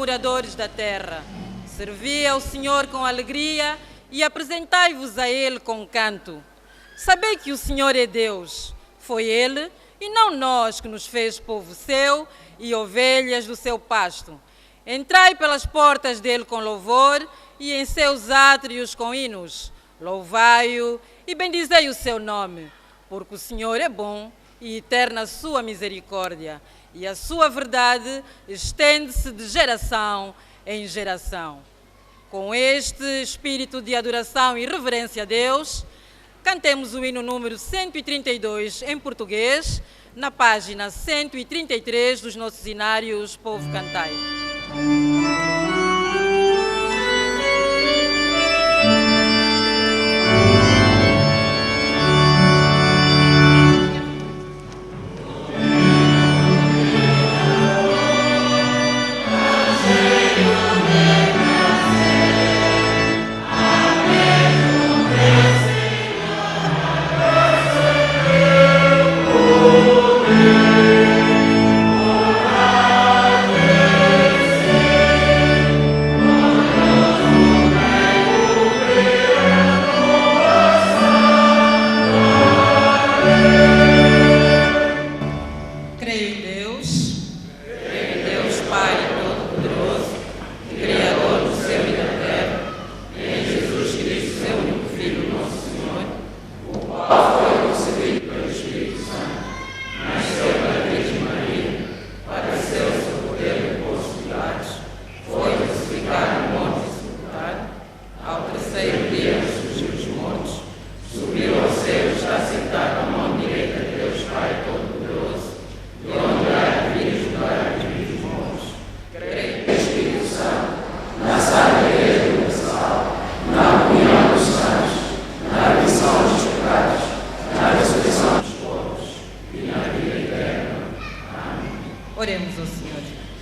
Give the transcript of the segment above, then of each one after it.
moradores da terra. Servi ao Senhor com alegria e apresentai-vos a Ele com canto. Sabei que o Senhor é Deus. Foi Ele, e não nós, que nos fez povo seu e ovelhas do seu pasto. Entrai pelas portas dele com louvor e em seus átrios com hinos. Louvai-o e bendizei o seu nome, porque o Senhor é bom e eterna a sua misericórdia, e a sua verdade estende-se de geração em geração. Com este espírito de adoração e reverência a Deus, cantemos o hino número 132 em português, na página 133 dos nossos hinários Povo Cantai.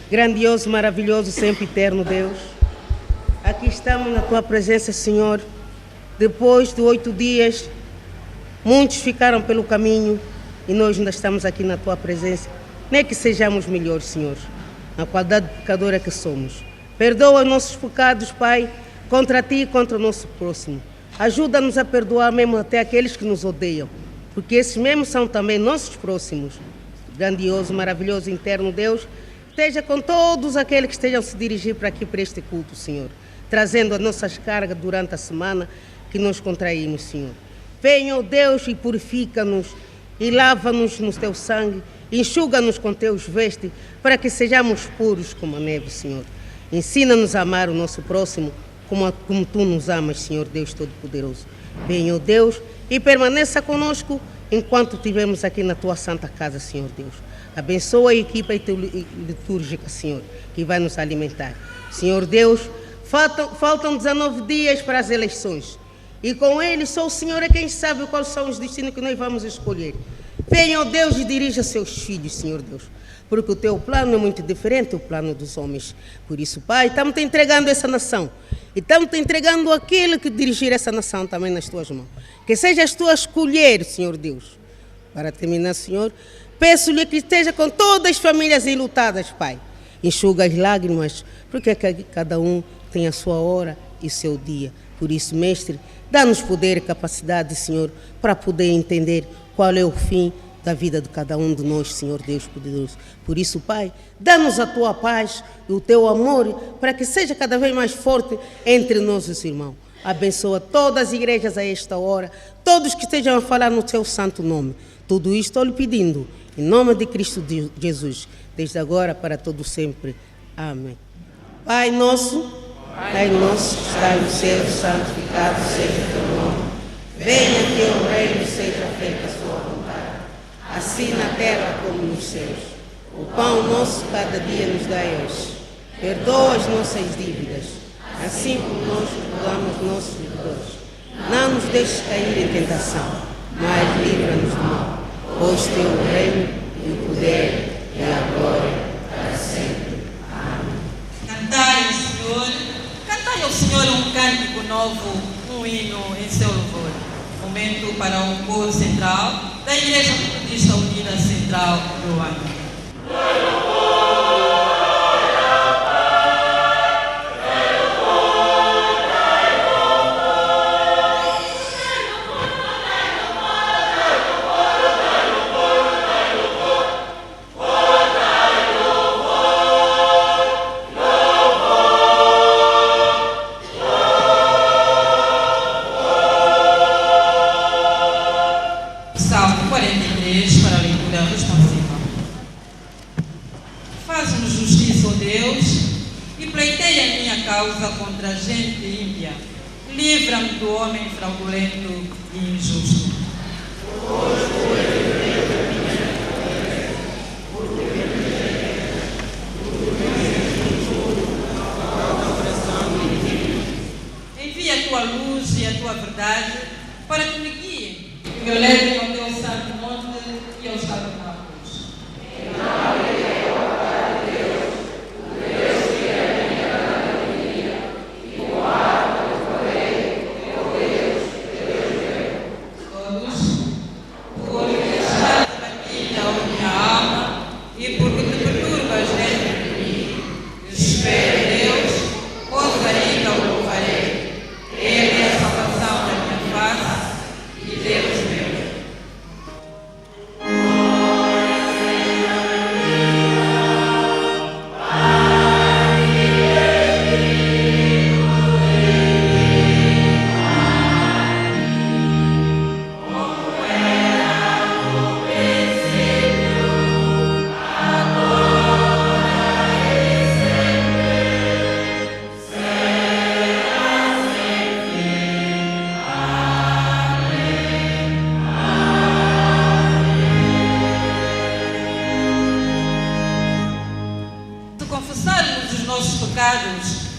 Grandioso, maravilhoso, sempre eterno Deus, aqui estamos na Tua presença, Senhor. Depois de 8 dias, muitos ficaram pelo caminho e nós ainda estamos aqui na Tua presença. Nem que sejamos melhores, Senhor, na qualidade pecadora que somos. Perdoa os nossos pecados, Pai, contra Ti e contra o nosso próximo. Ajuda-nos a perdoar mesmo até aqueles que nos odeiam, porque esses mesmos são também nossos próximos. Grandioso, maravilhoso, eterno Deus, esteja com todos aqueles que estejam a se dirigir para aqui, para este culto, Senhor, trazendo as nossas cargas durante a semana que nós contraímos, Senhor. Venha, ó Deus, e purifica-nos e lava-nos no Teu sangue, enxuga-nos com Teus vestes, para que sejamos puros como a neve, Senhor. Ensina-nos a amar o nosso próximo como Tu nos amas, Senhor Deus Todo-Poderoso. Venha, ó Deus, e permaneça conosco enquanto estivermos aqui na Tua santa casa, Senhor Deus. Abençoa a equipa litúrgica, Senhor, que vai nos alimentar. Senhor Deus, faltam 19 dias para as eleições. E com eles, só o Senhor é quem sabe quais são os destinos que nós vamos escolher. Venha, ó Deus, e dirija seus filhos, Senhor Deus. Porque o Teu plano é muito diferente do plano dos homens. Por isso, Pai, estamos te entregando essa nação. E estamos te entregando aquilo que dirigir essa nação também nas Tuas mãos. Que seja as Tuas escolher, Senhor Deus. Para terminar, Senhor, peço-lhe que esteja com todas as famílias enlutadas, Pai. Enxuga as lágrimas, porque cada um tem a sua hora e seu dia. Por isso, Mestre, dá-nos poder e capacidade, Senhor, para poder entender qual é o fim da vida de cada um de nós, Senhor Deus poderoso. Por isso, Pai, dá-nos a Tua paz e o Teu amor, para que seja cada vez mais forte entre nós, os irmãos. Abençoa todas as igrejas a esta hora, todos que estejam a falar no Teu santo nome. Tudo isto estou lhe pedindo, em nome de Cristo Jesus, desde agora para todo sempre. Amém. Pai nosso, que está no céu, santificado seja Teu nome. Venha Teu reino, seja feita a Sua vontade, assim na terra como nos céus. O pão nosso cada dia nos dai hoje. Perdoa as nossas dívidas, assim como nós perdoamos nossos devedores. Não nos deixes cair em tentação, mas livra-nos do mal. Pois Teu reino e o poder e a glória para sempre. Amém. Cantai ao Senhor um cântico novo, um hino em seu louvor. Momento para o coro central da Igreja Metodista Unida Central do Ano. joga contra a gente ímpia. Livra-me do homem fraudulento e injusto. Envia a tua luz e a tua verdade para que me guiem e me levem ao teu santo monte e aos tabernáculos.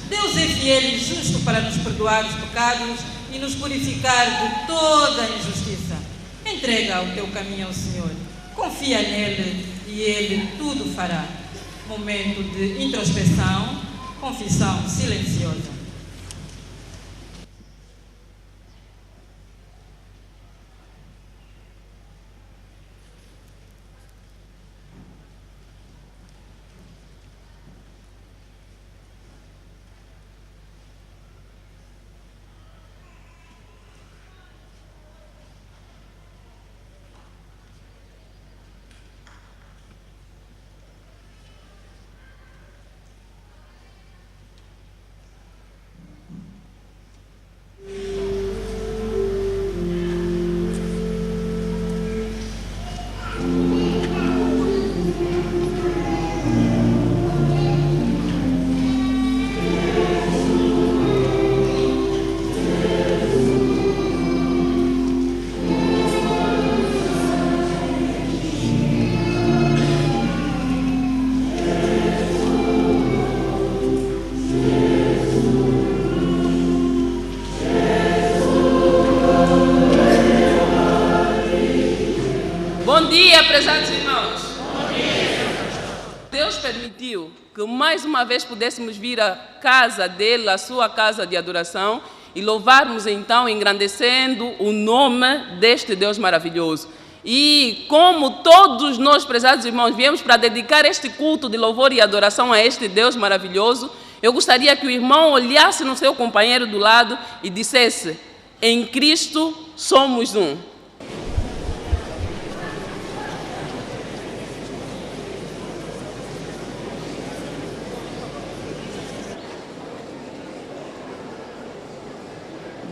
Deus é fiel e justo para nos perdoar os pecados e nos purificar de toda a injustiça. Entrega o teu caminho ao Senhor, confia nele e ele tudo fará. Momento de introspecção, confissão silenciosa. Bom dia, prezados irmãos. Bom dia. Deus permitiu que mais uma vez pudéssemos vir à casa dele, à sua casa de adoração, e louvarmos então, engrandecendo o nome deste Deus maravilhoso. E como todos nós, prezados irmãos, viemos para dedicar este culto de louvor e adoração a este Deus maravilhoso, eu gostaria que o irmão olhasse no seu companheiro do lado e dissesse: em Cristo somos um.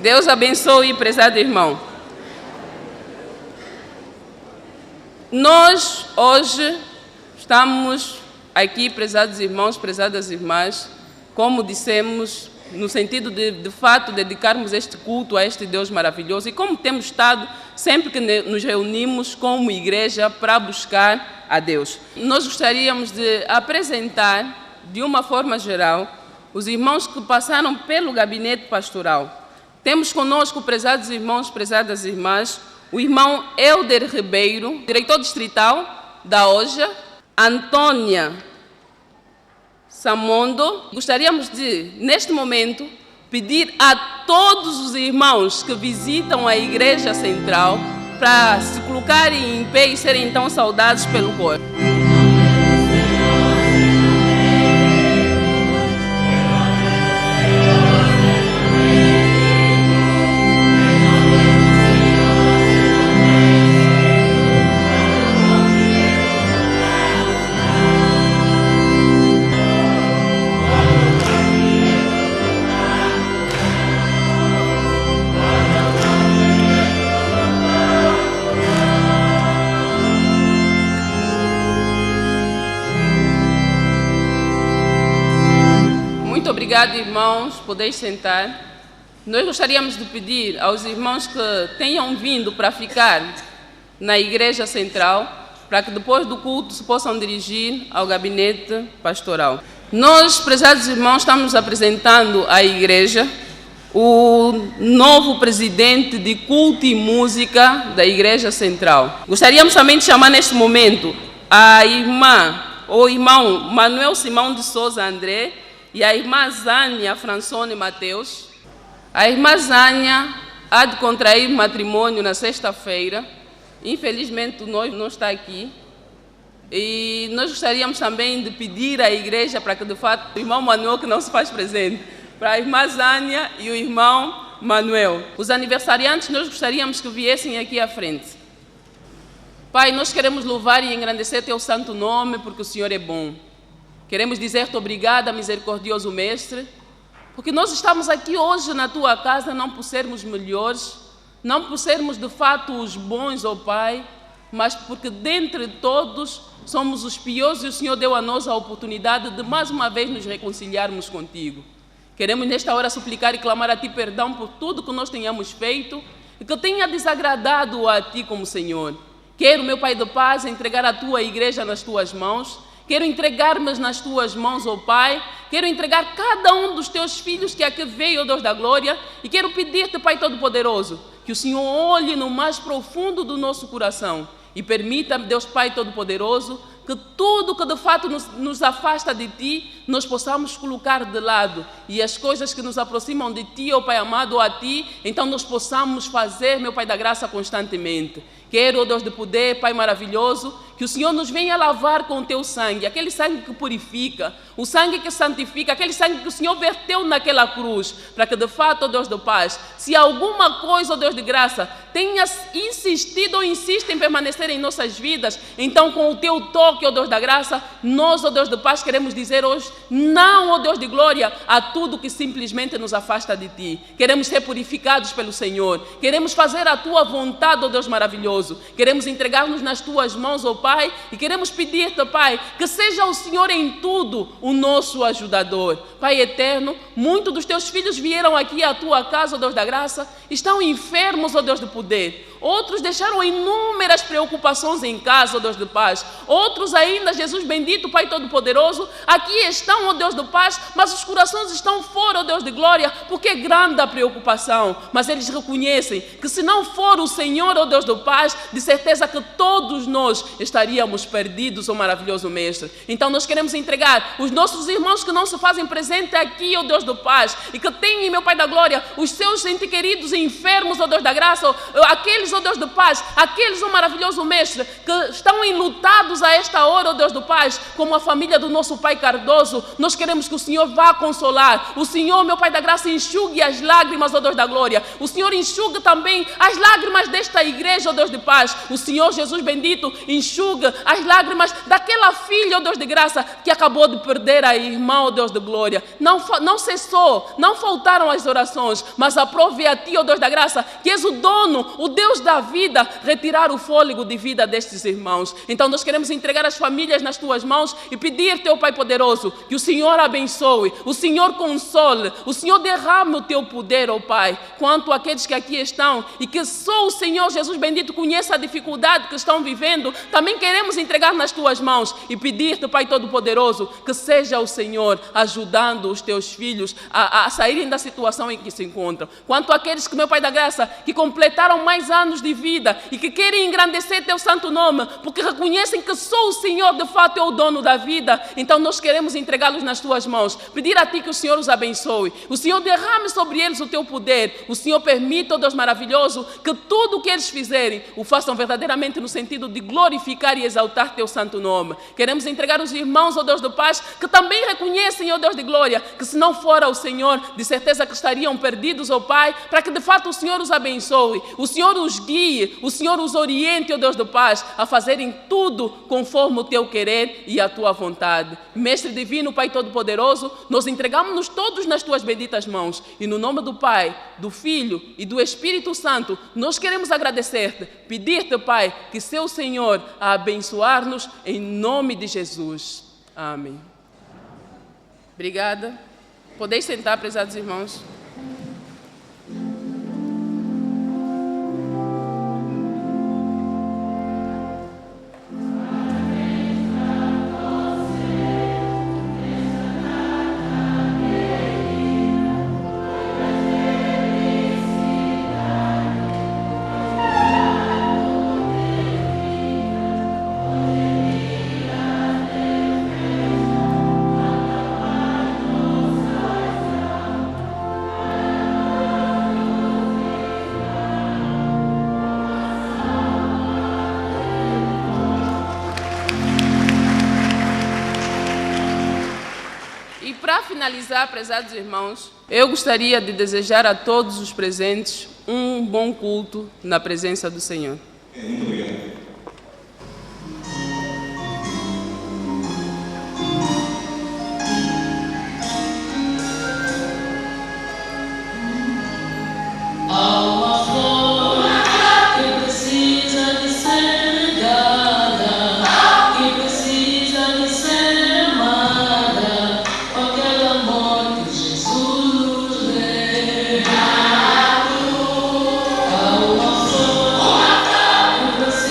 Deus abençoe, prezado irmão. Nós, hoje, estamos aqui, prezados irmãos, prezadas irmãs, como dissemos, no sentido de fato, dedicarmos este culto a este Deus maravilhoso, e como temos estado sempre que nos reunimos como igreja para buscar a Deus. Nós gostaríamos de apresentar, de uma forma geral, os irmãos que passaram pelo gabinete pastoral. Temos conosco, prezados irmãos, prezadas irmãs, o irmão Helder Ribeiro, diretor distrital da OJA, Antônia Samondo. Gostaríamos de, neste momento, pedir a todos os irmãos que visitam a Igreja Central para se colocarem em pé e serem então saudados pelo coro. Obrigado, irmãos. Podeis sentar. Nós gostaríamos de pedir aos irmãos que tenham vindo para ficar na Igreja Central, para que depois do culto se possam dirigir ao gabinete pastoral. Nós, prezados irmãos, estamos apresentando à Igreja o novo presidente de culto e música da Igreja Central. Gostaríamos também de chamar neste momento a irmã ou irmão Manuel Simão de Souza André e a irmã Zânia Fransone Mateus. A irmã Zânia há de contrair matrimônio na sexta-feira. Infelizmente, o noivo não está aqui. E nós gostaríamos também de pedir à igreja para que, de fato, o irmão Manuel, que não se faz presente, para a irmã Zânia e o irmão Manuel. Os aniversariantes, nós gostaríamos que viessem aqui à frente. Pai, nós queremos louvar e engrandecer Teu santo nome, porque o Senhor é bom. Queremos dizer-te obrigada, misericordioso Mestre, porque nós estamos aqui hoje na Tua casa não por sermos melhores, não por sermos de fato os bons, ó Pai, mas porque dentre todos somos os piores e o Senhor deu a nós a oportunidade de mais uma vez nos reconciliarmos contigo. Queremos nesta hora suplicar e clamar a Ti perdão por tudo que nós tenhamos feito e que tenha desagradado a Ti como Senhor. Quero, meu Pai de paz, entregar a Tua igreja nas Tuas mãos. Quero entregar-me nas Tuas mãos, ó Pai. Quero entregar cada um dos Teus filhos que aqui veio, ó Deus da glória. E quero pedir-te, Pai Todo-Poderoso, que o Senhor olhe no mais profundo do nosso coração e permita, Deus Pai Todo-Poderoso, que tudo que de fato nos afasta de Ti, nós possamos colocar de lado. E as coisas que nos aproximam de Ti, ó Pai amado, a Ti, então nós possamos fazer, meu Pai da graça, constantemente. Quero, ó Deus de poder, Pai maravilhoso, que o Senhor nos venha lavar com o Teu sangue, aquele sangue que purifica, o sangue que santifica, aquele sangue que o Senhor verteu naquela cruz, para que de fato, ó Deus de paz, se alguma coisa, ó Deus de graça, tenha insistido ou insiste em permanecer em nossas vidas, então com o Teu toque, ó Deus da graça, nós, ó Deus de paz, queremos dizer hoje, não, ó Deus de glória, a tudo que simplesmente nos afasta de Ti. Queremos ser purificados pelo Senhor, queremos fazer a Tua vontade, ó Deus maravilhoso, queremos entregar-nos nas Tuas mãos, ó Pai, e queremos pedir-te, Pai, que seja o Senhor em tudo o nosso ajudador. Pai eterno, muitos dos Teus filhos vieram aqui à Tua casa, ó Deus da graça, estão enfermos, ó Deus do poder. Outros deixaram inúmeras preocupações em casa, ó Deus de paz. Outros ainda, Jesus bendito, Pai Todo-Poderoso, aqui estão, ó Deus de paz, mas os corações estão fora, ó Deus de glória, porque é grande a preocupação. Mas eles reconhecem que se não for o Senhor, ó Deus de paz, de certeza que todos nós estaríamos perdidos, ó maravilhoso Mestre. Então nós queremos entregar os nossos irmãos que não se fazem presente aqui, ó Deus de paz, e que têm, meu Pai da glória, os seus entes queridos enfermos, ó Deus da graça, aqueles, ó Deus de paz, aqueles, ó maravilhoso Mestre, que estão enlutados a esta hora, ó Deus de paz, como a família do nosso Pai Cardoso. Nós queremos que o Senhor vá consolar. O Senhor, meu Pai da graça, enxugue as lágrimas, ó Deus da glória. O Senhor enxugue também as lágrimas desta igreja, ó Deus de paz. O Senhor, Jesus bendito, enxugue as lágrimas daquela filha, ó Deus de graça, que acabou de perder a irmã, ó Deus de glória. Não cessou, não faltaram as orações, mas aprove a Ti, ó Deus da graça, que és o dono, o Deus da vida, retirar o fôlego de vida destes irmãos. Então nós queremos entregar as famílias nas Tuas mãos e pedir, Teu Pai poderoso, que o Senhor abençoe, o Senhor console, o Senhor derrame o Teu poder, ó Pai, quanto àqueles que aqui estão e que só o Senhor Jesus bendito conhece a dificuldade que estão vivendo. Também queremos entregar nas Tuas mãos e pedir-te, Pai Todo-Poderoso, que seja o Senhor ajudando os Teus filhos a saírem da situação em que se encontram. Quanto àqueles que, meu Pai da graça, que completaram mais anos de vida e que querem engrandecer Teu santo nome, porque reconhecem que só o Senhor de fato é o dono da vida, então nós queremos entregá-los nas Tuas mãos, pedir a Ti que o Senhor os abençoe, o Senhor derrame sobre eles o Teu poder, o Senhor permita, ó Deus maravilhoso, que tudo o que eles fizerem o façam verdadeiramente no sentido de glorificar e exaltar Teu santo nome. Queremos entregar os irmãos, ó Deus de paz, que também reconhecem, ó Deus de glória, que se não fora o Senhor, de certeza que estariam perdidos, ó Pai, para que de fato o Senhor os abençoe, o Senhor os guie, o Senhor os oriente, ó Deus de paz, a fazerem tudo conforme o Teu querer e a Tua vontade. Mestre divino, Pai Todo-Poderoso, nós entregamos-nos todos nas Tuas benditas mãos e no nome do Pai, do Filho e do Espírito Santo, nós queremos agradecer-te, pedir-te, Pai, que seja o Senhor a abençoar-nos em nome de Jesus. Amém. Obrigada. Podeis sentar, prezados irmãos. Para finalizar, prezados irmãos, eu gostaria de desejar a todos os presentes um bom culto na presença do Senhor. Muito obrigado. Alma flor que precisa de ser regada, que precisa de ser amada, com aquele amor que Jesus nos deu. Alma flor que precisa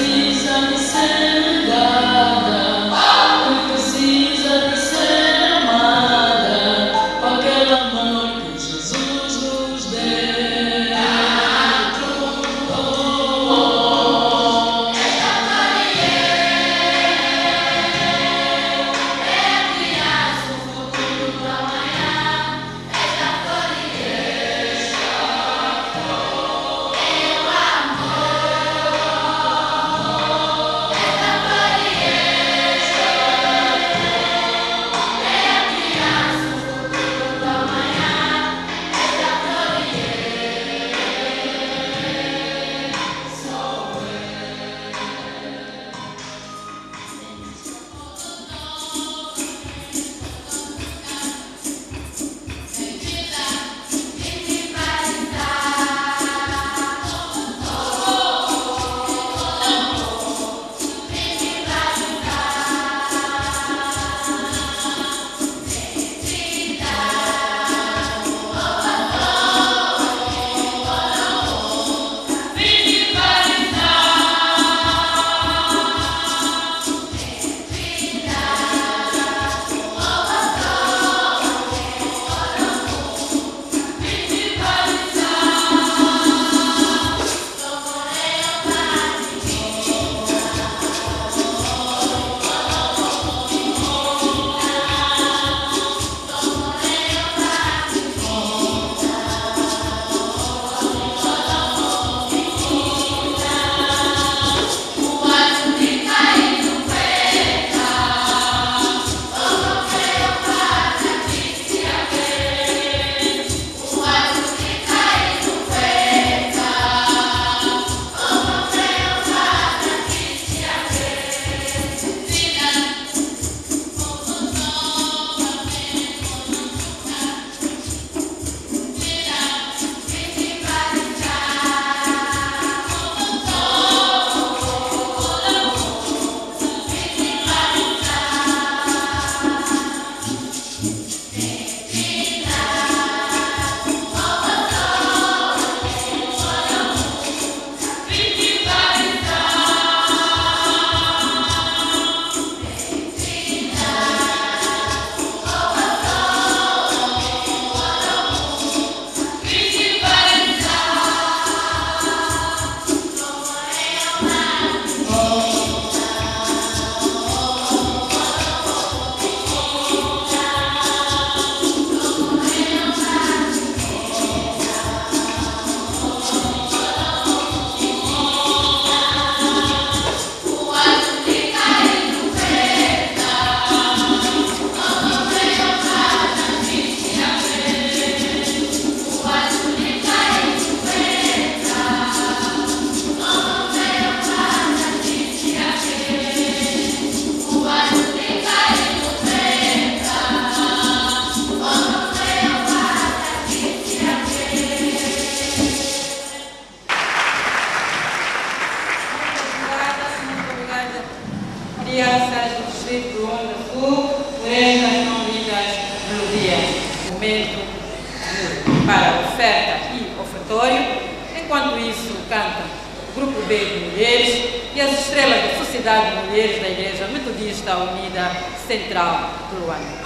isso, canta o Grupo B de Mulheres e as estrelas da Sociedade de Mulheres da Igreja Metodista Unida Central do Luanda.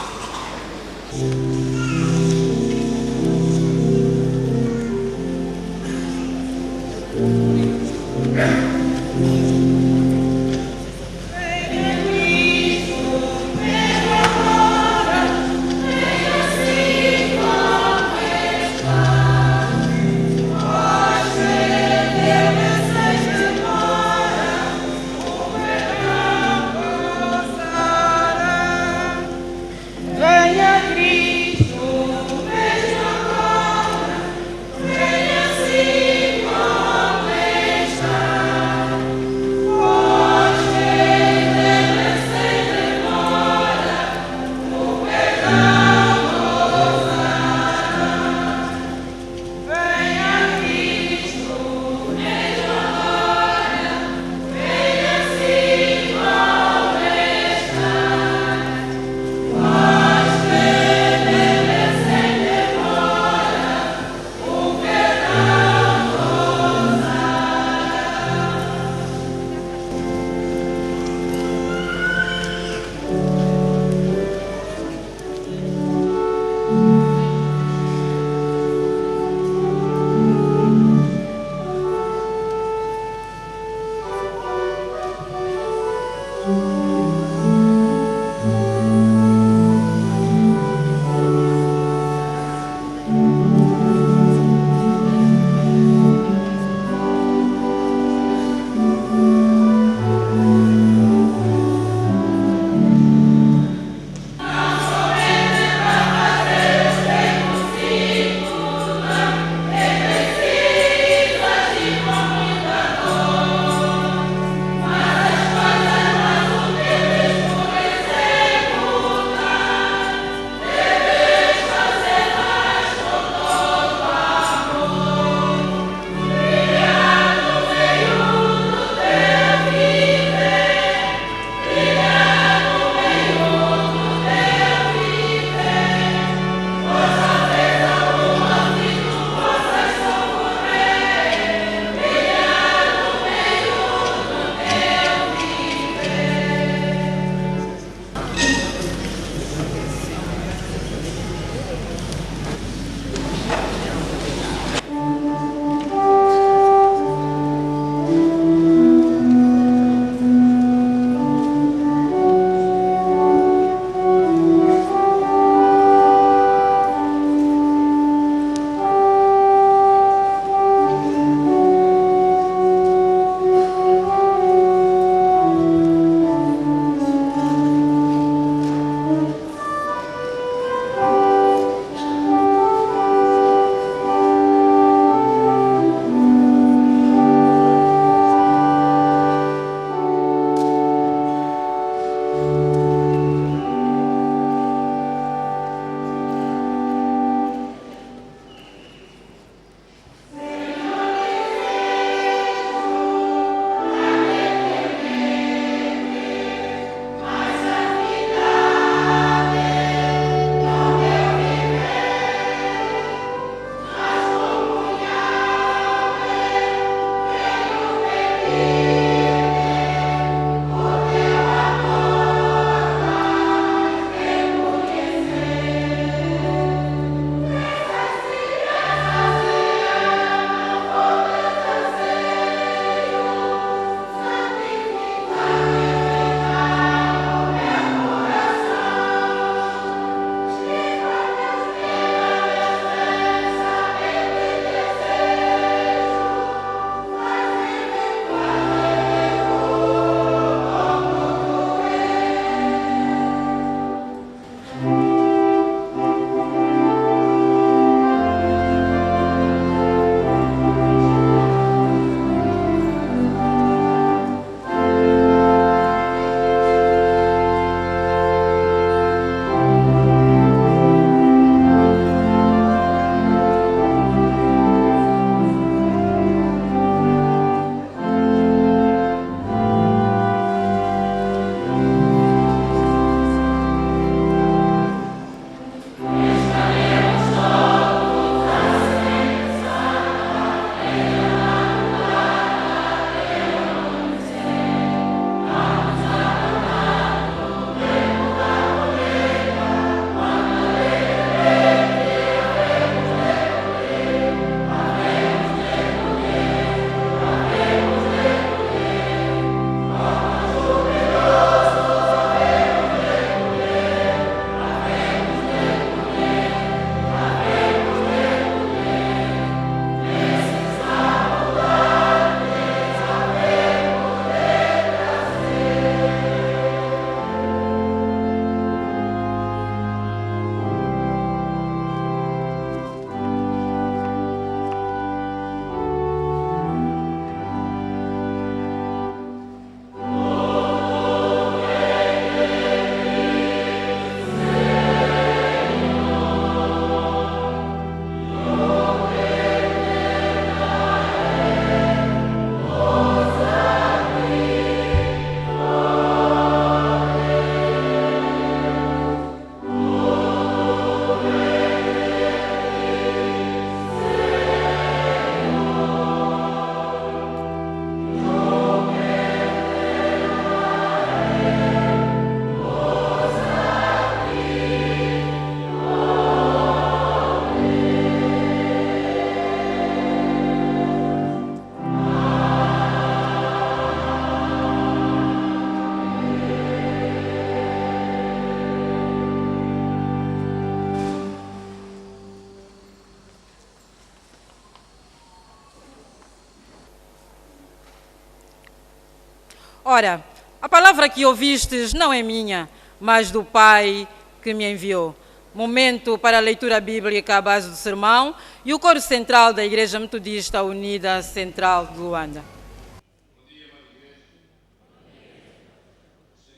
Ora, a palavra que ouvistes não é minha, mas do Pai que me enviou. Momento para a leitura bíblica à base do sermão e o coro central da Igreja Metodista Unida Central de Luanda.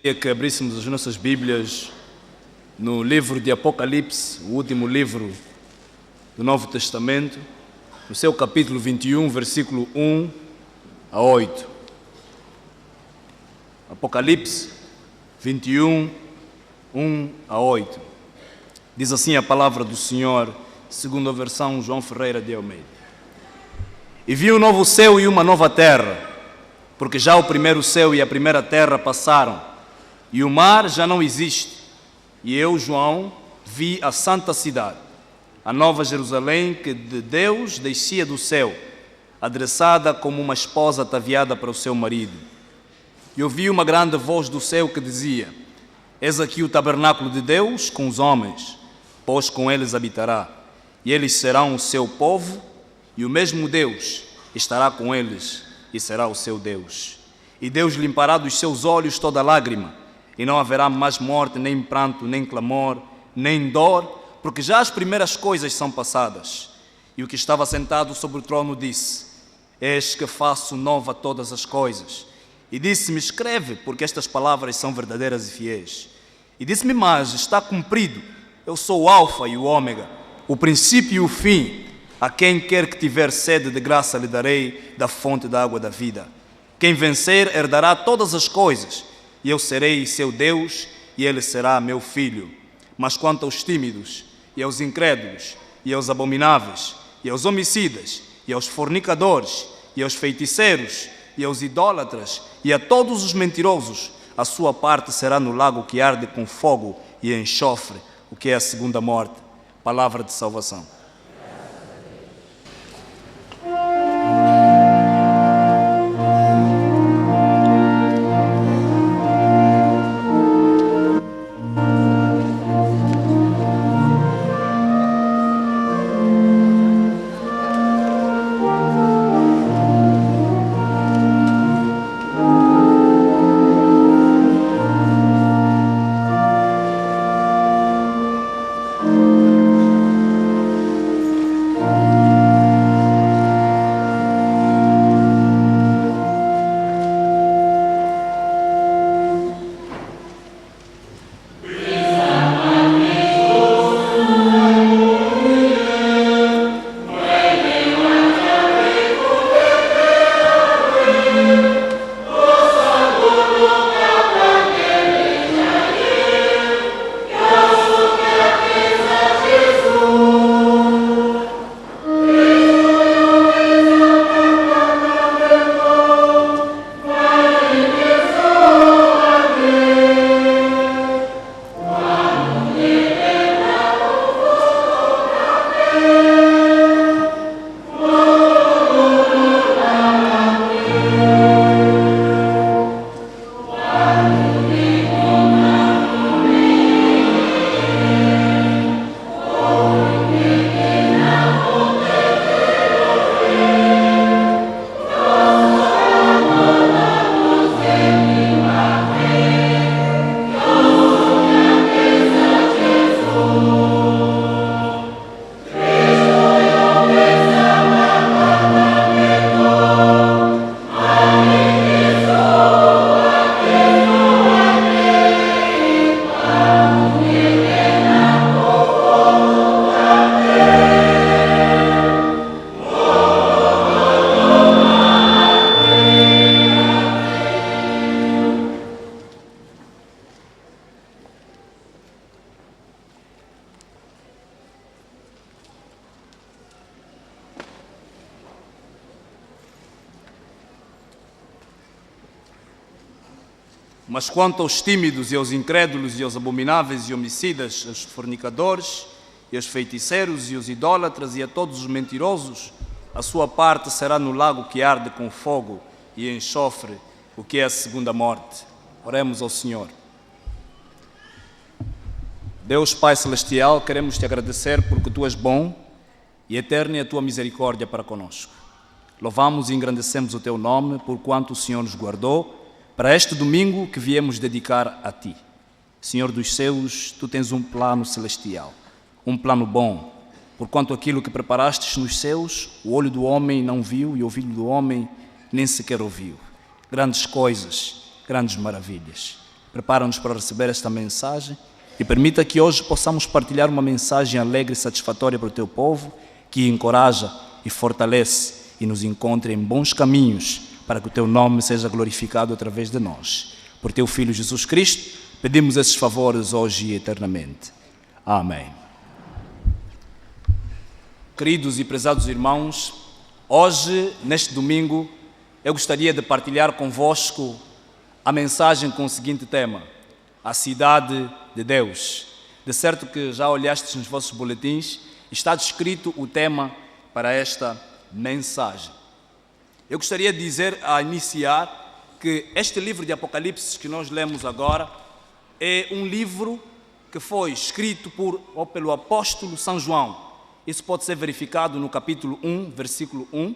Queria que abríssemos as nossas Bíblias no livro de Apocalipse, o último livro do Novo Testamento, no seu capítulo 21, versículo 1 a 8. Apocalipse 21, 1 a 8. Diz assim a palavra do Senhor, segundo a versão João Ferreira de Almeida. E vi um novo céu e uma nova terra, porque já o primeiro céu e a primeira terra passaram, e o mar já não existe. E eu, João, vi a santa cidade, a nova Jerusalém, que de Deus descia do céu, adereçada como uma esposa ataviada para o seu marido. E ouvi uma grande voz do céu que dizia: Eis aqui o tabernáculo de Deus com os homens, pois com eles habitará, e eles serão o seu povo, e o mesmo Deus estará com eles, e será o seu Deus. E Deus limpará dos seus olhos toda lágrima, e não haverá mais morte, nem pranto, nem clamor, nem dor, porque já as primeiras coisas são passadas. E o que estava sentado sobre o trono disse: Eis que faço nova todas as coisas. E disse-me: Escreve, porque estas palavras são verdadeiras e fiéis. E disse-me mais: Está cumprido. Eu sou o Alfa e o Ômega, o princípio e o fim. A quem quer que tiver sede de graça lhe darei da fonte da água da vida. Quem vencer herdará todas as coisas, e eu serei seu Deus, e ele será meu filho. Mas quanto aos tímidos, e aos incrédulos, e aos abomináveis, e aos homicidas, e aos fornicadores, e aos feiticeiros, e aos idólatras, e a todos os mentirosos, a sua parte será no lago que arde com fogo e enxofre, o que é a segunda morte. Palavra de salvação. Mas quanto aos tímidos e aos incrédulos e aos abomináveis e homicidas, aos fornicadores e aos feiticeiros e aos idólatras e a todos os mentirosos, a sua parte será no lago que arde com fogo e enxofre, o que é a segunda morte. Oremos ao Senhor. Deus Pai Celestial, queremos te agradecer porque tu és bom e eterna é a tua misericórdia para conosco. Louvamos e engrandecemos o teu nome por quanto o Senhor nos guardou, para este domingo que viemos dedicar a Ti. Senhor dos céus, Tu tens um plano celestial, um plano bom, porquanto aquilo que preparastes nos céus, o olho do homem não viu e o ouvido do homem nem sequer ouviu. Grandes coisas, grandes maravilhas. Prepara-nos para receber esta mensagem e permita que hoje possamos partilhar uma mensagem alegre e satisfatória para o Teu povo, que encoraja e fortalece e nos encontre em bons caminhos para que o Teu nome seja glorificado através de nós. Por Teu Filho Jesus Cristo, pedimos esses favores hoje e eternamente. Amém. Queridos e prezados irmãos, hoje, neste domingo, eu gostaria de partilhar convosco a mensagem com o seguinte tema: a cidade de Deus. De certo que já olhastes nos vossos boletins, está descrito o tema para esta mensagem. Eu gostaria de dizer, a iniciar, que este livro de Apocalipse que nós lemos agora é um livro que foi escrito pelo apóstolo São João. Isso pode ser verificado no capítulo 1, versículo 1,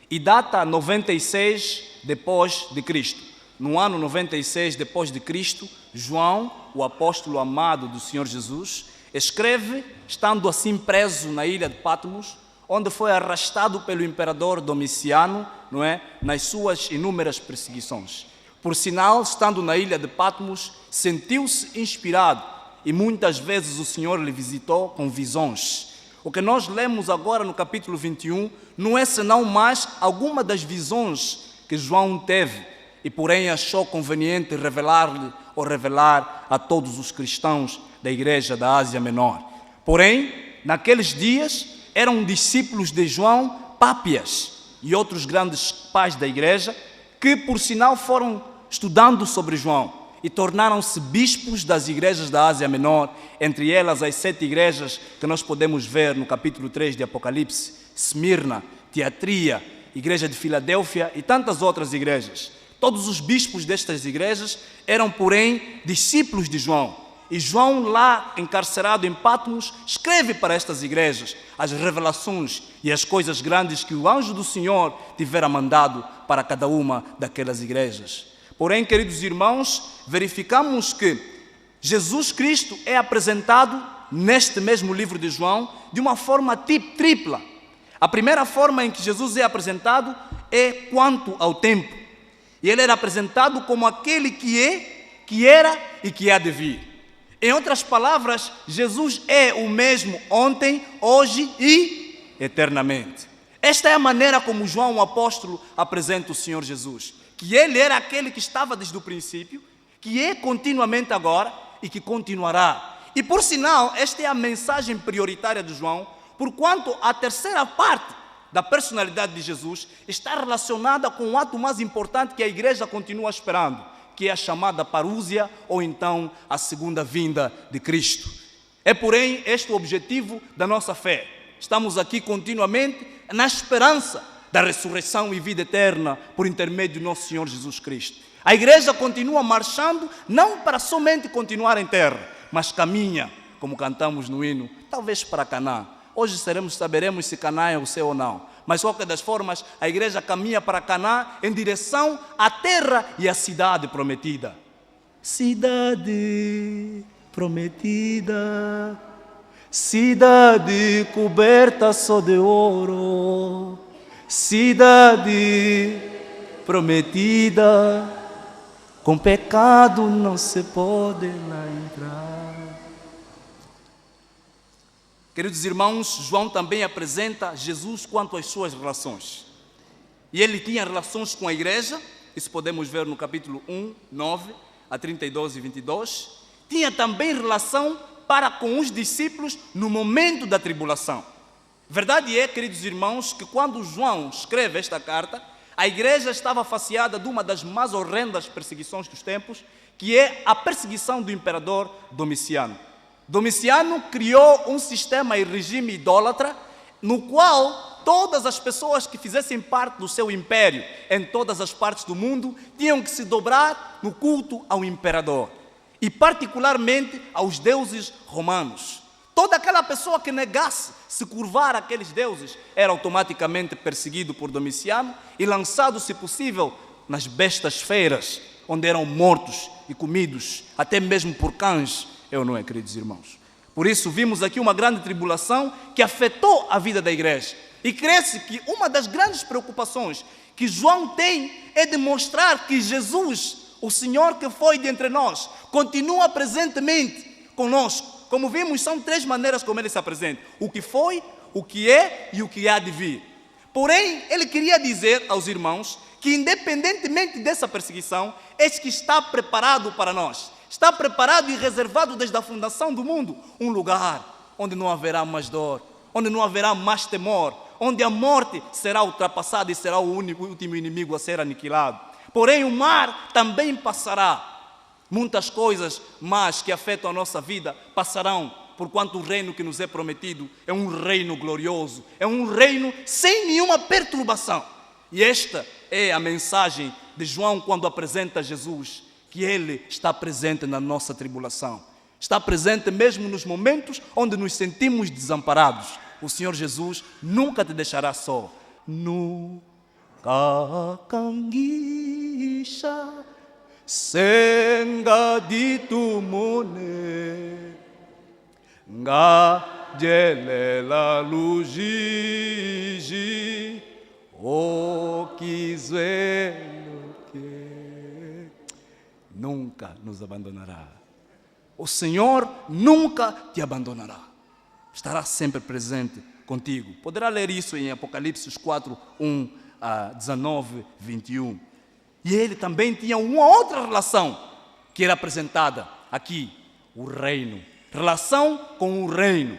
e data 96 depois de Cristo. No ano 96 depois de Cristo, João, o apóstolo amado do Senhor Jesus, escreve, estando assim preso na ilha de Patmos, onde foi arrastado pelo imperador Domiciano, não é, nas suas inúmeras perseguições. Por sinal, estando na ilha de Patmos, sentiu-se inspirado e muitas vezes o Senhor lhe visitou com visões. O que nós lemos agora no capítulo 21 não é senão mais alguma das visões que João teve e porém achou conveniente revelar-lhe ou revelar a todos os cristãos da igreja da Ásia Menor. Porém, naqueles dias eram discípulos de João Pápias e outros grandes pais da igreja que, por sinal, foram estudando sobre João e tornaram-se bispos das igrejas da Ásia Menor, entre elas as 7 igrejas que nós podemos ver no capítulo 3 de Apocalipse: Esmirna, Tiatira, igreja de Filadélfia e tantas outras igrejas. Todos os bispos destas igrejas eram, porém, discípulos de João. E João, lá encarcerado em Patmos, escreve para estas igrejas as revelações e as coisas grandes que o anjo do Senhor tivera mandado para cada uma daquelas igrejas. Porém, queridos irmãos, verificamos que Jesus Cristo é apresentado neste mesmo livro de João de uma forma tripla. A primeira forma em que Jesus é apresentado é quanto ao tempo. E ele era apresentado como aquele que é, que era e que há de vir. Em outras palavras, Jesus é o mesmo ontem, hoje e eternamente. Esta é a maneira como João, o apóstolo, apresenta o Senhor Jesus. Que ele era aquele que estava desde o princípio, que é continuamente agora e que continuará. E por sinal, esta é a mensagem prioritária de João, porquanto a terceira parte da personalidade de Jesus está relacionada com o ato mais importante que a igreja continua esperando, que é a chamada parúzia, ou então a segunda vinda de Cristo. É, porém, este o objetivo da nossa fé. Estamos aqui continuamente na esperança da ressurreição e vida eterna por intermédio do nosso Senhor Jesus Cristo. A igreja continua marchando, não para somente continuar em terra, mas caminha, como cantamos no hino, talvez para Canaã. Hoje saberemos se Canaã é o céu ou não. Mas, de qualquer das formas, a igreja caminha para Canaã em direção à terra e à cidade prometida. Cidade prometida, cidade coberta só de ouro, cidade prometida, com pecado não se pode lá entrar. Queridos irmãos, João também apresenta Jesus quanto às suas relações. E ele tinha relações com a igreja, isso podemos ver no capítulo 1, 9 a 32 e 22. Tinha também relação para com os discípulos no momento da tribulação. Verdade é, queridos irmãos, que quando João escreve esta carta, a igreja estava faceada de uma das mais horrendas perseguições dos tempos, que é a perseguição do imperador Domiciano. Domiciano criou um sistema e regime idólatra no qual todas as pessoas que fizessem parte do seu império em todas as partes do mundo tinham que se dobrar no culto ao imperador e particularmente aos deuses romanos. Toda aquela pessoa que negasse se curvar àqueles deuses era automaticamente perseguido por Domiciano e lançado, se possível, nas bestas feiras, onde eram mortos e comidos, até mesmo por cães, eu não é, queridos irmãos. Por isso vimos aqui uma grande tribulação que afetou a vida da igreja. E crê-se que uma das grandes preocupações que João tem é demonstrar que Jesus, o Senhor que foi de entre nós, continua presentemente conosco. Como vimos, são 3 maneiras como ele se apresenta: o que foi, o que é e o que há de vir. Porém, ele queria dizer aos irmãos que, independentemente dessa perseguição, eis que está preparado para nós. Está preparado e reservado desde a fundação do mundo um lugar onde não haverá mais dor, onde não haverá mais temor, onde a morte será ultrapassada e será o último inimigo a ser aniquilado. Porém, o mar também passará. Muitas coisas más que afetam a nossa vida passarão, porquanto o reino que nos é prometido é um reino glorioso, é um reino sem nenhuma perturbação. E esta é a mensagem de João quando apresenta Jesus, que Ele está presente na nossa tribulação. Está presente mesmo nos momentos onde nos sentimos desamparados. O Senhor Jesus nunca te deixará só. Nunca canguisha senga ditumone nga jelela lujiji o quizelo que nunca nos abandonará. O Senhor nunca te abandonará. Estará sempre presente contigo. Poderá ler isso em Apocalipse 4, 1 a 19, 21. E ele também tinha uma outra relação que era apresentada aqui, o reino. Relação com o reino.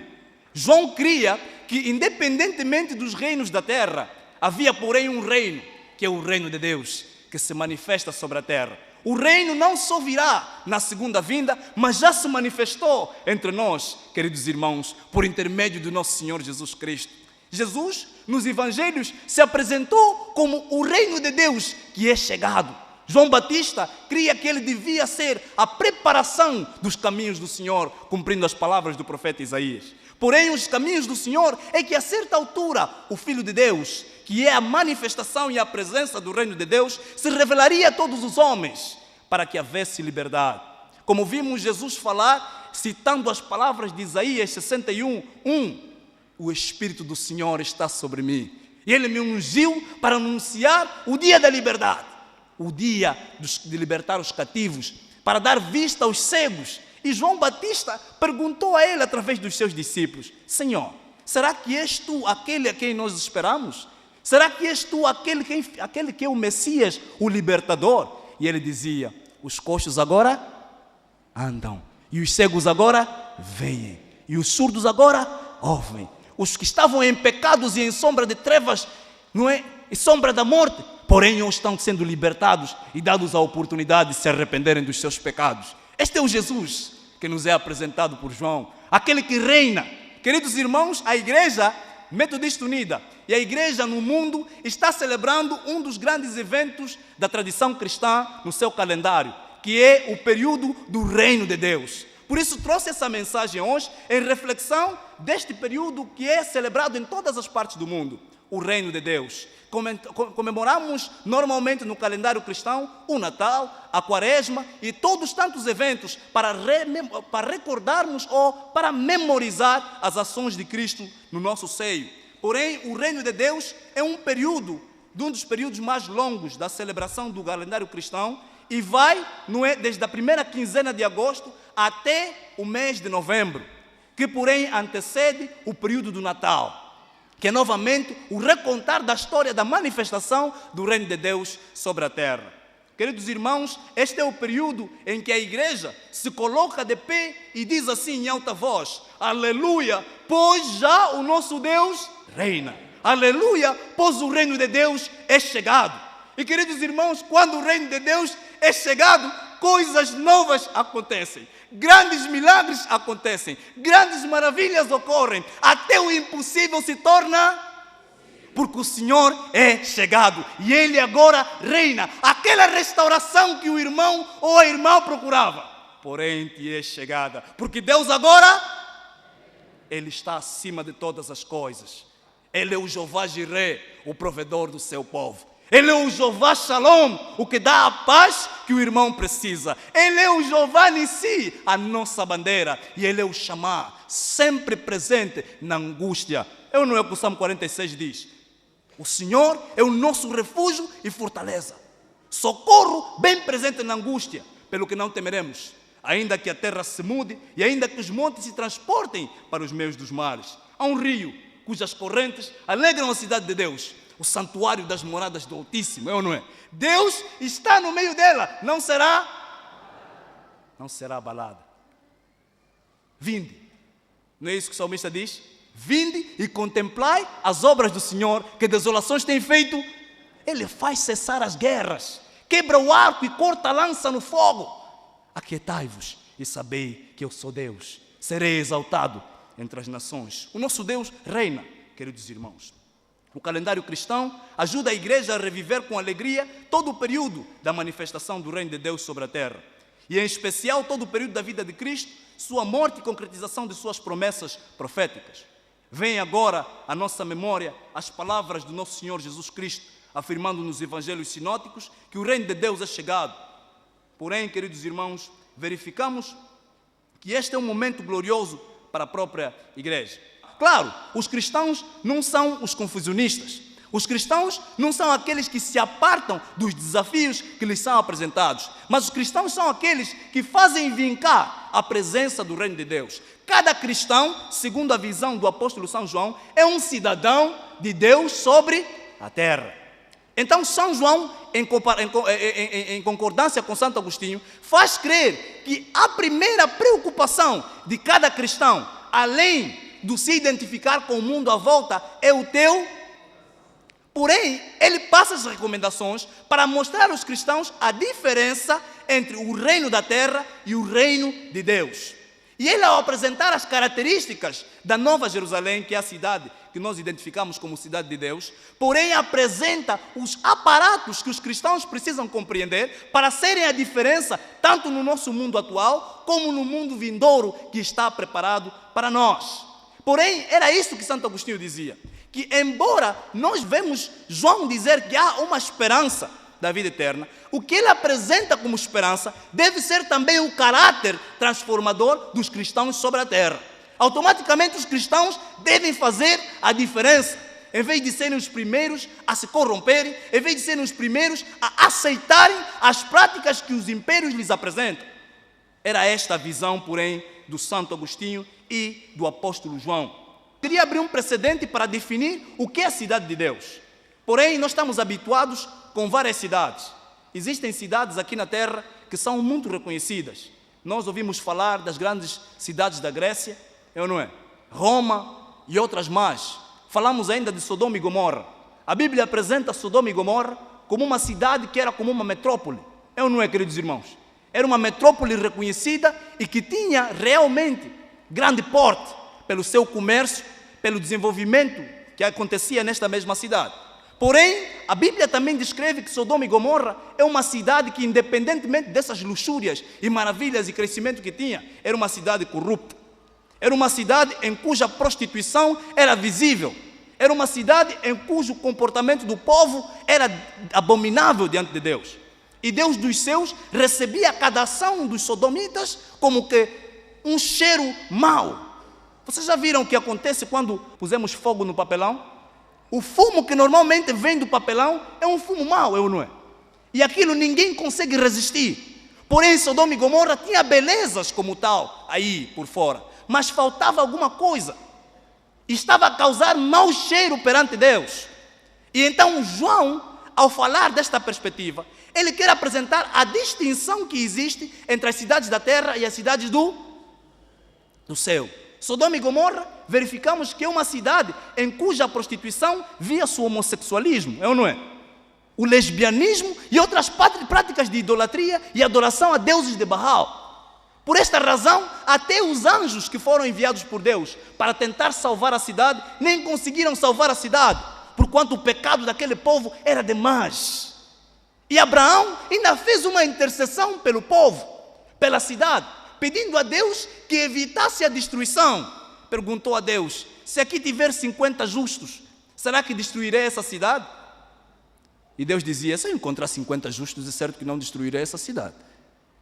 João cria que, independentemente dos reinos da terra, havia, porém, um reino, que é o reino de Deus, que se manifesta sobre a terra. O reino não só virá na segunda vinda, mas já se manifestou entre nós, queridos irmãos, por intermédio do nosso Senhor Jesus Cristo. Jesus, nos evangelhos, se apresentou como o reino de Deus que é chegado. João Batista cria que ele devia ser a preparação dos caminhos do Senhor, cumprindo as palavras do profeta Isaías. Porém, os caminhos do Senhor é que a certa altura o Filho de Deus, que é a manifestação e a presença do reino de Deus, se revelaria a todos os homens para que houvesse liberdade. Como vimos Jesus falar, citando as palavras de Isaías 61, 1, o Espírito do Senhor está sobre mim. E Ele me ungiu para anunciar o dia da liberdade, o dia de libertar os cativos, para dar vista aos cegos. E João Batista perguntou a ele através dos seus discípulos: Senhor, será que és tu aquele a quem nós esperamos? Será que és tu aquele que é o Messias, o libertador? E ele dizia: os coxos agora andam, e os cegos agora veem, e os surdos agora ouvem. Os que estavam em pecados e em sombra de trevas, não é? E sombra da morte, porém hoje estão sendo libertados e dados a oportunidade de se arrependerem dos seus pecados. Este é o Jesus que nos é apresentado por João, aquele que reina. Queridos irmãos, a Igreja Metodista Unida e a Igreja no mundo está celebrando um dos grandes eventos da tradição cristã no seu calendário, que é o período do reino de Deus. Por isso trouxe essa mensagem hoje em reflexão deste período que é celebrado em todas as partes do mundo, o reino de Deus. Comemoramos normalmente no calendário cristão o Natal, a Quaresma e todos tantos eventos para recordarmos ou para memorizar as ações de Cristo no nosso seio. Porém, o reino de Deus é um dos períodos mais longos da celebração do calendário cristão e vai, não é, desde a primeira quinzena de agosto até o mês de novembro, que porém antecede o período do Natal, que é novamente o recontar da história da manifestação do reino de Deus sobre a terra. Queridos irmãos, este é o período em que a igreja se coloca de pé e diz assim em alta voz: aleluia, pois já o nosso Deus reina. Aleluia, pois o reino de Deus é chegado. E queridos irmãos, quando o reino de Deus é chegado, coisas novas acontecem, grandes milagres acontecem, grandes maravilhas ocorrem, até o impossível se torna, porque o Senhor é chegado e Ele agora reina. Aquela restauração que o irmão ou a irmã procurava, porém te é chegada, porque Deus agora, Ele está acima de todas as coisas. Ele é o Jeová Jireh, o provedor do seu povo. Ele é o Jeová Shalom, o que dá a paz que o irmão precisa. Ele é o Jeová Nissi, a nossa bandeira. E Ele é o Chamá, sempre presente na angústia. Eu não é o que o Salmo 46 diz. O Senhor é o nosso refúgio e fortaleza. Socorro bem presente na angústia, pelo que não temeremos. Ainda que a terra se mude e ainda que os montes se transportem para os meios dos mares. Há um rio cujas correntes alegram a cidade de Deus, o santuário das moradas do Altíssimo, é ou não é? Deus está no meio dela, não será abalada. Vinde, não é isso que o salmista diz? Vinde e contemplai as obras do Senhor, que desolações tem feito. Ele faz cessar as guerras, quebra o arco e corta a lança no fogo. Aquietai-vos e sabei que eu sou Deus. Serei exaltado entre as nações. O nosso Deus reina, queridos irmãos. O calendário cristão ajuda a igreja a reviver com alegria todo o período da manifestação do reino de Deus sobre a terra. E em especial todo o período da vida de Cristo, sua morte e concretização de suas promessas proféticas. Vem agora à nossa memória as palavras do nosso Senhor Jesus Cristo, afirmando nos evangelhos sinóticos que o reino de Deus é chegado. Porém, queridos irmãos, verificamos que este é um momento glorioso para a própria igreja. Claro, os cristãos não são os confusionistas. Os cristãos não são aqueles que se apartam dos desafios que lhes são apresentados. Mas os cristãos são aqueles que fazem vincar a presença do reino de Deus. Cada cristão, segundo a visão do apóstolo São João, é um cidadão de Deus sobre a terra. Então, São João, em concordância com Santo Agostinho, faz crer que a primeira preocupação de cada cristão, além de se identificar com o mundo à volta, é o teu. Porém, ele passa as recomendações para mostrar aos cristãos a diferença entre o reino da terra e o reino de Deus. E ele, ao apresentar as características da Nova Jerusalém, que é a cidade que nós identificamos como cidade de Deus, porém apresenta os aparatos que os cristãos precisam compreender para serem a diferença tanto no nosso mundo atual como no mundo vindouro que está preparado para nós. Porém, era isso que Santo Agostinho dizia, que embora nós vemos João dizer que há uma esperança da vida eterna, o que ele apresenta como esperança deve ser também o caráter transformador dos cristãos sobre a terra. Automaticamente os cristãos devem fazer a diferença, em vez de serem os primeiros a se corromperem, em vez de serem os primeiros a aceitarem as práticas que os impérios lhes apresentam. Era esta a visão, porém, do Santo Agostinho e do apóstolo João. Queria abrir um precedente para definir o que é a cidade de Deus. Porém, nós estamos habituados com várias cidades. Existem cidades aqui na terra que são muito reconhecidas. Nós ouvimos falar das grandes cidades da Grécia, é ou não é? Roma e outras mais. Falamos ainda de Sodoma e Gomorra. A Bíblia apresenta Sodoma e Gomorra como uma cidade que era como uma metrópole. É ou não é, queridos irmãos? Era uma metrópole reconhecida e que tinha realmente grande porte pelo seu comércio, pelo desenvolvimento que acontecia nesta mesma cidade. Porém, a Bíblia também descreve que Sodoma e Gomorra é uma cidade que, independentemente dessas luxúrias e maravilhas e crescimento que tinha, era uma cidade corrupta. Era uma cidade em cuja prostituição era visível. Era uma cidade em cujo comportamento do povo era abominável diante de Deus. E Deus dos seus recebia cada ação dos sodomitas como que um cheiro mau. Vocês já viram o que acontece quando pusemos fogo no papelão? O fumo que normalmente vem do papelão é um fumo mau, é ou não é? E aquilo ninguém consegue resistir. Porém, Sodoma e Gomorra tinha belezas como tal, aí por fora. Mas faltava alguma coisa. Estava a causar mau cheiro perante Deus. E então João, ao falar desta perspectiva, ele quer apresentar a distinção que existe entre as cidades da terra e as cidades do céu. Sodoma e Gomorra, verificamos que é uma cidade em cuja prostituição via-se o homossexualismo, é ou não é? O lesbianismo e outras práticas de idolatria e adoração a deuses de Baal. Por esta razão, até os anjos que foram enviados por Deus para tentar salvar a cidade, nem conseguiram salvar a cidade, porquanto o pecado daquele povo era demais. E Abraão ainda fez uma intercessão pelo povo, pela cidade, pedindo a Deus que evitasse a destruição. Perguntou a Deus: se aqui tiver 50 justos, será que destruirei essa cidade? E Deus dizia, se eu encontrar 50 justos, é certo que não destruirei essa cidade.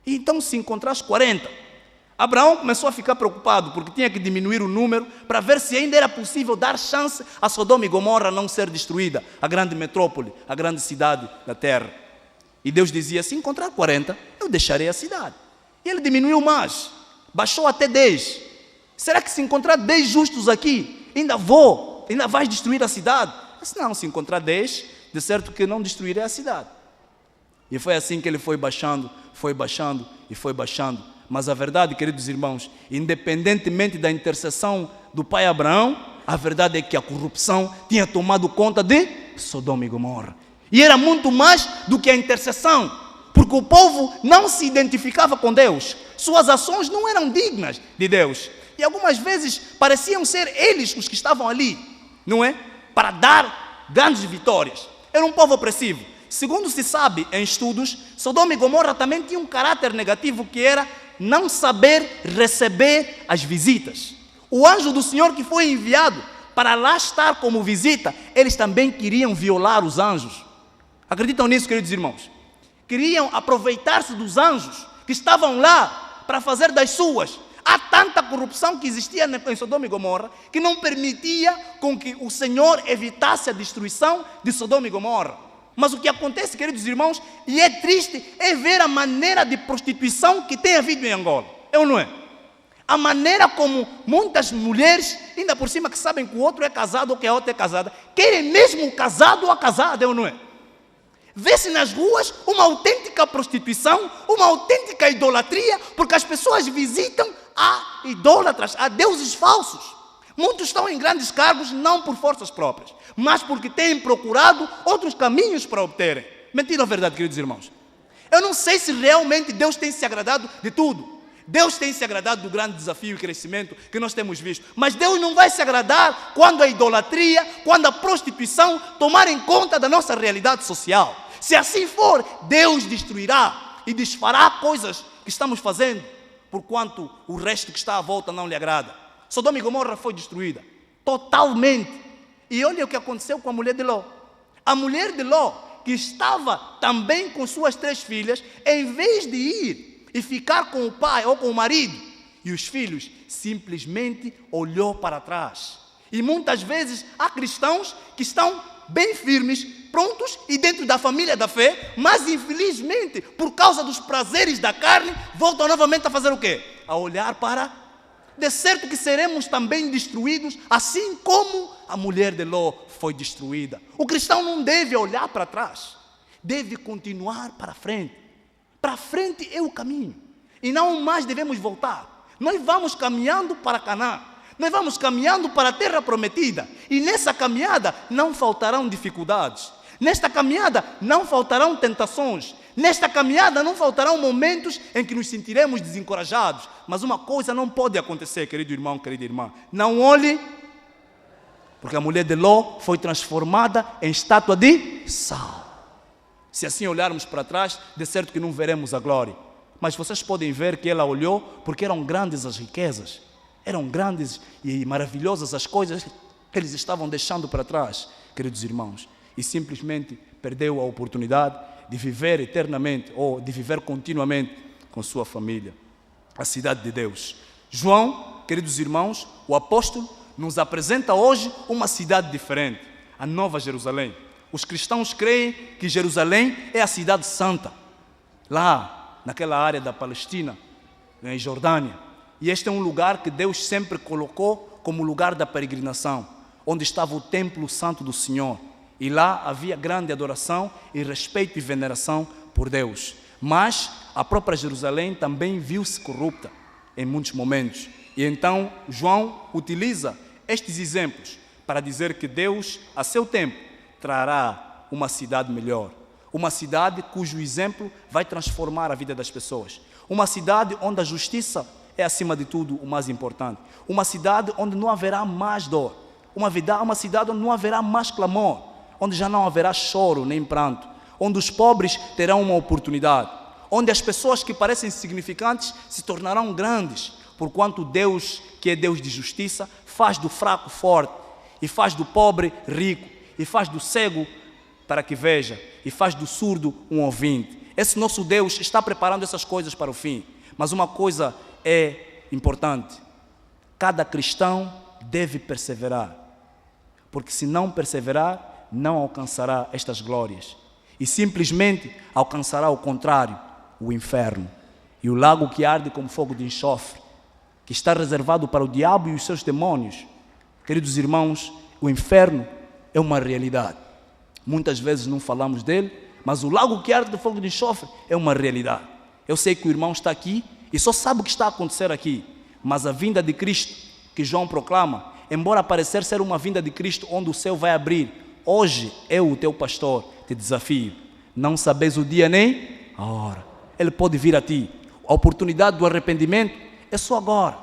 E então se encontrares 40, Abraão começou a ficar preocupado, porque tinha que diminuir o número, para ver se ainda era possível dar chance a Sodoma e Gomorra não ser destruída, a grande metrópole, a grande cidade da terra. E Deus dizia, se encontrar 40, eu deixarei a cidade. E ele diminuiu mais, baixou até 10. Será que se encontrar 10 justos aqui, ainda vais destruir a cidade? Mas não, se encontrar 10, de certo que não destruirei a cidade. E foi assim que ele foi baixando e foi baixando. Mas a verdade, queridos irmãos, independentemente da intercessão do pai Abraão, a verdade é que a corrupção tinha tomado conta de Sodoma e Gomorra. E era muito mais do que a intercessão, porque o povo não se identificava com Deus. Suas ações não eram dignas de Deus. E algumas vezes pareciam ser eles os que estavam ali, não é? Para dar grandes vitórias. Era um povo opressivo. Segundo se sabe em estudos, Sodoma e Gomorra também tinha um caráter negativo, que era não saber receber as visitas. O anjo do Senhor que foi enviado para lá estar como visita, eles também queriam violar os anjos. Acreditam nisso, queridos irmãos? Queriam aproveitar-se dos anjos que estavam lá para fazer das suas. Há tanta corrupção que existia em Sodoma e Gomorra que não permitia com que o Senhor evitasse a destruição de Sodoma e Gomorra. Mas o que acontece, queridos irmãos, e é triste, é ver a maneira de prostituição que tem havido em Angola. É ou não é? A maneira como muitas mulheres, ainda por cima que sabem que o outro é casado ou que a outra é casada, querem mesmo o casado ou a casada, é ou não é? Vê-se nas ruas uma autêntica prostituição, uma autêntica idolatria, porque as pessoas visitam a idólatras, a deuses falsos. Muitos estão em grandes cargos não por forças próprias, mas porque têm procurado outros caminhos para obterem. Mentira ou verdade, queridos irmãos? Eu não sei se realmente Deus tem se agradado de tudo. Deus tem se agradado do grande desafio e crescimento que nós temos visto. Mas Deus não vai se agradar quando a idolatria, quando a prostituição tomarem conta da nossa realidade social. Se assim for, Deus destruirá e desfará coisas que estamos fazendo, porquanto o resto que está à volta não lhe agrada. Sodoma e Gomorra foi destruída totalmente. E olha o que aconteceu com a mulher de Ló. A mulher de Ló, que estava também com suas 3 filhas, em vez de ir e ficar com o pai ou com o marido e os filhos, simplesmente olhou para trás. E muitas vezes há cristãos que estão bem firmes, prontos e dentro da família da fé, mas infelizmente, por causa dos prazeres da carne, voltam novamente a fazer o quê? A olhar para... De certo que seremos também destruídos, assim como a mulher de Ló foi destruída. O cristão não deve olhar para trás, deve continuar para frente. Para frente é o caminho, e não mais devemos voltar. Nós vamos caminhando para Canaã, nós vamos caminhando para a terra prometida, e nessa caminhada não faltarão dificuldades, nesta caminhada não faltarão tentações, nesta caminhada não faltarão momentos em que nos sentiremos desencorajados. Mas uma coisa não pode acontecer, querido irmão, querida irmã: não olhe, porque a mulher de Ló foi transformada em estátua de sal. Se assim olharmos para trás, de certo que não veremos a glória. Mas vocês podem ver que ela olhou, porque eram grandes as riquezas, eram grandes e maravilhosas as coisas que eles estavam deixando para trás, queridos irmãos, e simplesmente perdeu a oportunidade de viver eternamente ou de viver continuamente com sua família, a cidade de Deus. João, queridos irmãos, o apóstolo nos apresenta hoje uma cidade diferente, a Nova Jerusalém. Os cristãos creem que Jerusalém é a cidade santa, lá naquela área da Palestina, em Jordânia. E este é um lugar que Deus sempre colocou como lugar da peregrinação, onde estava o templo santo do Senhor. E lá havia grande adoração e respeito e veneração por Deus. Mas a própria Jerusalém também viu-se corrupta em muitos momentos. E então João utiliza estes exemplos para dizer que Deus, a seu tempo, trará uma cidade melhor. Uma cidade cujo exemplo vai transformar a vida das pessoas. Uma cidade onde a justiça é, acima de tudo, o mais importante. Uma cidade onde não haverá mais dor. Uma cidade onde não haverá mais clamor. Onde já não haverá choro nem pranto. Onde os pobres terão uma oportunidade. Onde as pessoas que parecem insignificantes se tornarão grandes. Porquanto Deus, que é Deus de justiça, faz do fraco forte. E faz do pobre rico. E faz do cego para que veja, e faz do surdo um ouvinte. Esse nosso Deus está preparando essas coisas para o fim. Mas uma coisa é importante: cada cristão deve perseverar, porque se não perseverar, não alcançará estas glórias, e simplesmente alcançará o contrário, o inferno, e o lago que arde como fogo de enxofre, que está reservado para o diabo e os seus demônios. Queridos irmãos, o inferno é uma realidade. Muitas vezes não falamos dele, mas o lago que arde de fogo de enxofre é uma realidade. Eu sei que o irmão está aqui e só sabe o que está a acontecer aqui, mas a vinda de Cristo, que João proclama, embora parecer ser uma vinda de Cristo onde o céu vai abrir, hoje eu, o teu pastor, te desafio. Não sabes o dia nem a hora. Ele pode vir a ti. A oportunidade do arrependimento é só agora,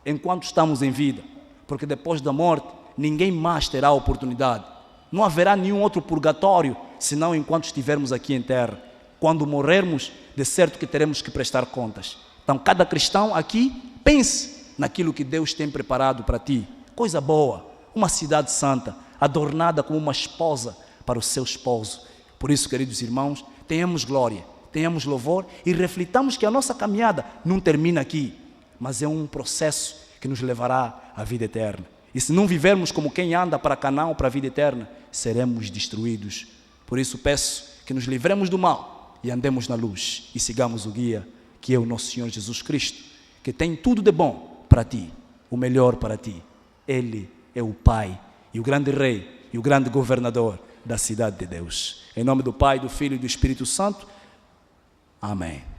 enquanto estamos em vida, porque depois da morte ninguém mais terá a oportunidade. Não haverá nenhum outro purgatório, senão enquanto estivermos aqui em terra. Quando morrermos, de certo que teremos que prestar contas. Então, cada cristão aqui, pense naquilo que Deus tem preparado para ti. Coisa boa, uma cidade santa, adornada como uma esposa para o seu esposo. Por isso, queridos irmãos, tenhamos glória, tenhamos louvor e reflitamos que a nossa caminhada não termina aqui, mas é um processo que nos levará à vida eterna. E se não vivermos como quem anda para Canaã ou para a vida eterna, seremos destruídos. Por isso peço que nos livremos do mal e andemos na luz e sigamos o guia, que é o nosso Senhor Jesus Cristo, que tem tudo de bom para ti, o melhor para ti. Ele é o Pai e o grande Rei e o grande governador da cidade de Deus. Em nome do Pai, do Filho e do Espírito Santo. Amém.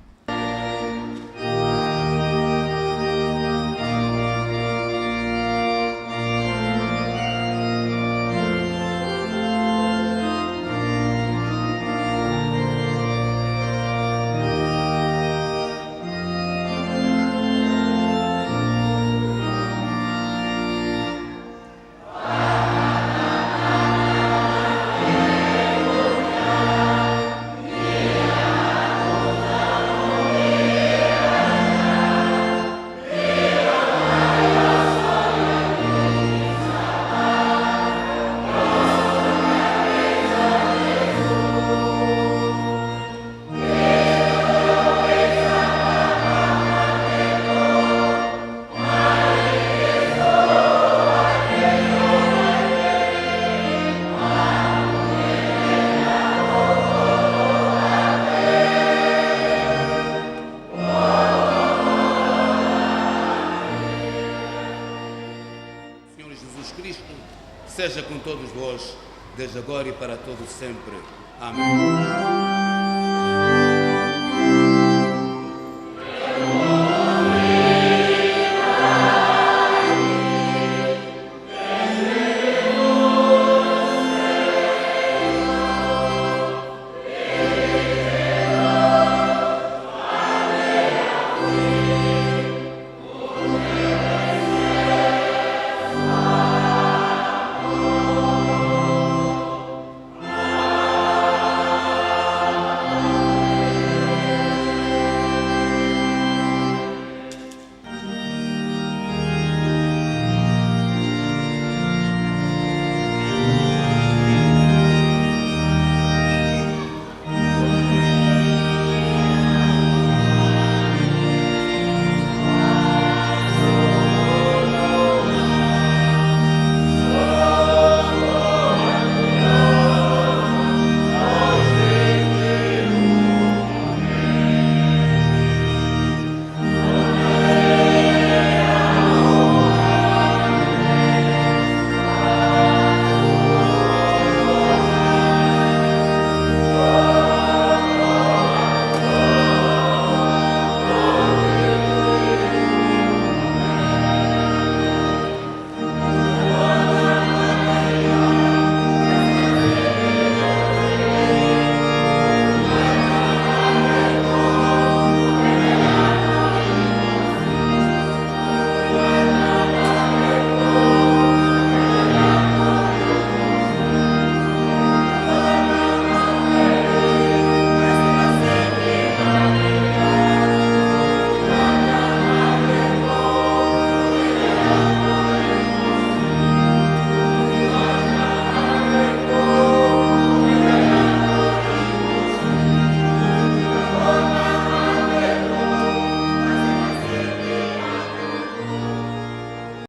Seja com todos vós, desde agora e para todos sempre. Amém.